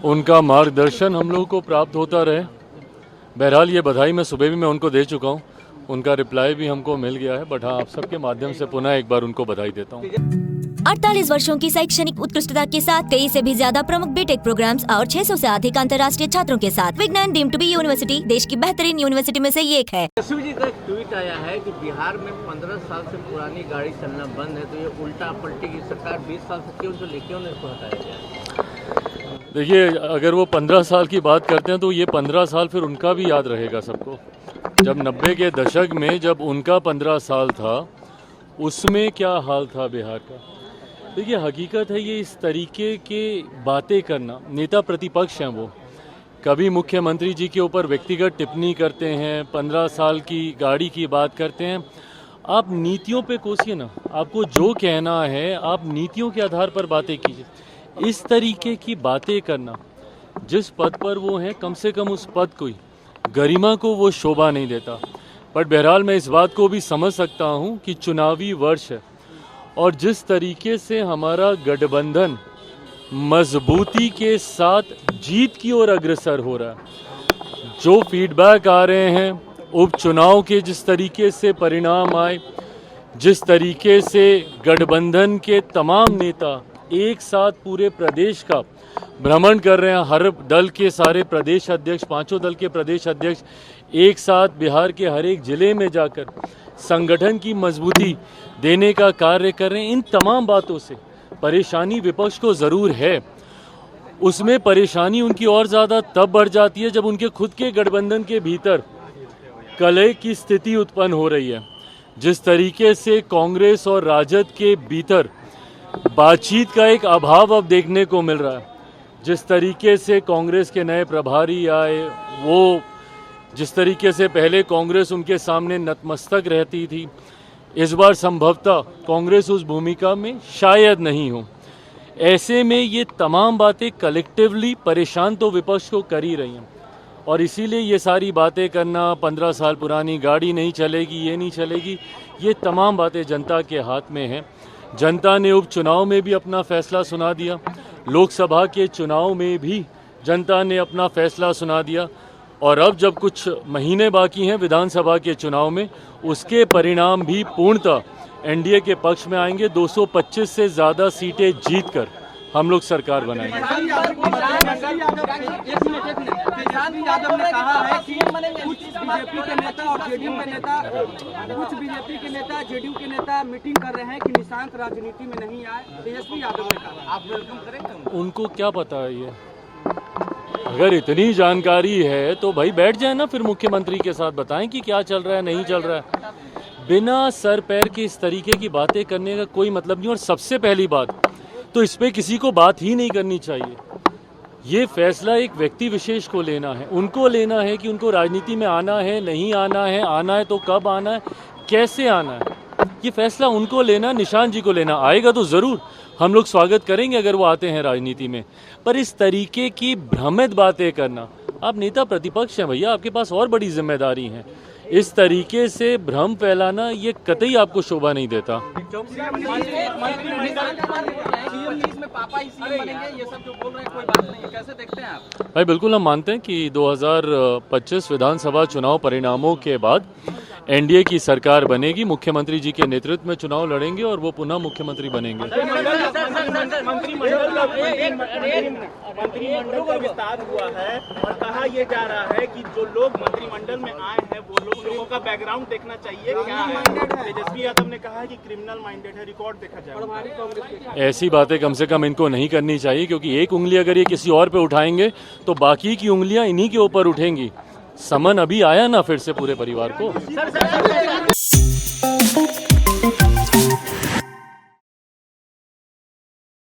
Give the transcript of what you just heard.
उनका मार्गदर्शन हम लोगों को प्राप्त होता रहे। बहरहाल ये बधाई मैं सुबह भी मैं उनको दे चुका हूँ, उनका रिप्लाई भी हमको मिल गया है, बट हाँ, आप सबके माध्यम से पुनः एक बार उनको बधाई देता हूँ। 48 वर्षों की शैक्षणिक उत्कृष्टता के साथ 23 से भी ज्यादा प्रमुख बीटेक प्रोग्राम्स और 600 से अधिक अंतर्राष्ट्रीय छात्रों के साथ विज्ञान डीम्ड टू बी यूनिवर्सिटी देश की बेहतरीन यूनिवर्सिटी में से एक है। यशस्वी जी का एक ट्वीट आया है कि बिहार में 15 साल से पुरानी गाड़ी चलना बंद है, तो ये उल्टा पलटी की सरकार 20 साल से क्यों जो लेके उनको हटाया गया? देखिए, अगर वो 15 साल की बात करते हैं तो ये 15 साल फिर उनका भी याद रहेगा सबको। जब 90 के दशक में जब उनका 15 साल था, उसमें क्या हाल था बिहार का। देखिए, हकीकत है ये इस तरीके के बातें करना, नेता प्रतिपक्ष हैं वो, कभी मुख्यमंत्री जी के ऊपर व्यक्तिगत टिप्पणी करते हैं, 15 साल की गाड़ी की बात करते हैं। आप नीतियों पे कोसिए ना, आपको जो कहना है आप नीतियों के आधार पर बातें कीजिए। इस तरीके की बातें करना, जिस पद पर वो हैं, कम से कम उस पद को, गरिमा को वो शोभा नहीं देता। बट बहरहाल मैं इस बात को भी समझ सकता हूँ कि चुनावी वर्ष है और जिस तरीके से हमारा गठबंधन मजबूती के साथ जीत की ओर अग्रसर हो रहा है, जो फीडबैक आ रहे हैं उपचुनाव के, जिस तरीके से परिणाम आए, जिस तरीके से गठबंधन के तमाम नेता एक साथ पूरे प्रदेश का भ्रमण कर रहे हैं, हर दल के सारे प्रदेश अध्यक्ष, पांचों दल के प्रदेश अध्यक्ष एक साथ बिहार के हर एक जिले में जाकर संगठन की मजबूती देने का कार्य कर रहे हैं। इन तमाम बातों से परेशानी विपक्ष को ज़रूर है, उसमें परेशानी उनकी और ज़्यादा तब बढ़ जाती है जब उनके खुद के गठबंधन के भीतर कलह की स्थिति उत्पन्न हो रही है। जिस तरीके से कांग्रेस और राजद के भीतर बातचीत का एक अभाव अब देखने को मिल रहा है, जिस तरीके से कांग्रेस के नए प्रभारी आए, वो जिस तरीके से पहले कांग्रेस उनके सामने नतमस्तक रहती थी, इस बार संभवतः कांग्रेस उस भूमिका में शायद नहीं हो। ऐसे में ये तमाम बातें कलेक्टिवली परेशान तो विपक्ष को कर ही रही हैं और इसीलिए ये सारी बातें करना, 15 साल पुरानी गाड़ी नहीं चलेगी, ये नहीं चलेगी, ये तमाम बातें जनता के हाथ में हैं। जनता ने उपचुनाव में भी अपना फैसला सुना दिया, लोकसभा के चुनाव में भी जनता ने अपना फैसला सुना दिया और अब जब कुछ महीने बाकी हैं विधानसभा के चुनाव में, उसके परिणाम भी पूर्णतः एनडीए के पक्ष में आएंगे। 225 से ज़्यादा सीटें जीतकर हम लोग सरकार बनाएंगे। यादव ने कहा है कि कुछ बीजेपी के नेता और जेडीयू के नेता, कुछ बीजेपी के नेता, जेडीयू के नेता मीटिंग कर रहे हैं कि निशांत राजनीति में नहीं आए। तेजस्वी यादव ने कहा, आप वेलकम करेंगे? उनको क्या पता है ये? अगर इतनी जानकारी है तो भाई बैठ जाए ना, फिर मुख्यमंत्री के साथ बताएं कि क्या चल रहा है, नहीं चल रहा है। बिना सर पैर के इस तरीके की बातें करने का कोई मतलब नहीं। और सबसे पहली बात तो इस पे किसी को बात ही नहीं करनी चाहिए। ये फैसला एक व्यक्ति विशेष को लेना है, उनको लेना है कि उनको राजनीति में आना है, नहीं आना है तो कब आना है, कैसे आना है, ये फैसला उनको लेना, निशांत जी को लेना। आएगा तो ज़रूर, हम लोग स्वागत करेंगे अगर वो आते हैं राजनीति में, पर इस तरीके की भ्रमित बातें करना, आप नेता प्रतिपक्ष हैं भैया, आपके पास और बड़ी जिम्मेदारी है। इस तरीके से भ्रम फैलाना ये कतई आपको शोभा नहीं देता। भाई बिल्कुल हम मानते हैं कि 2025 विधानसभा चुनाव परिणामों के बाद एनडीए की सरकार बनेगी, मुख्यमंत्री जी के नेतृत्व में चुनाव लड़ेंगे और वो पुनः मुख्यमंत्री बनेंगे। मंत्रिमंडल का विस्तार हुआ है और कहा यह जा रहा है कि जो लोग मंत्रिमंडल में आए हैं वो लोगों का बैकग्राउंड देखना चाहिए, क्या है। तेजस्वी यादव ने कहा है कि क्रिमिनल माइंडेड है, रिकॉर्ड देखा जाए। ऐसी बातें कम से कम इनको नहीं करनी चाहिए, क्योंकि एक उंगली अगर ये किसी और पे उठाएंगे तो बाकी की उंगलियां इन्हीं के ऊपर उठेंगी। समन अभी आया ना फिर से पूरे परिवार को।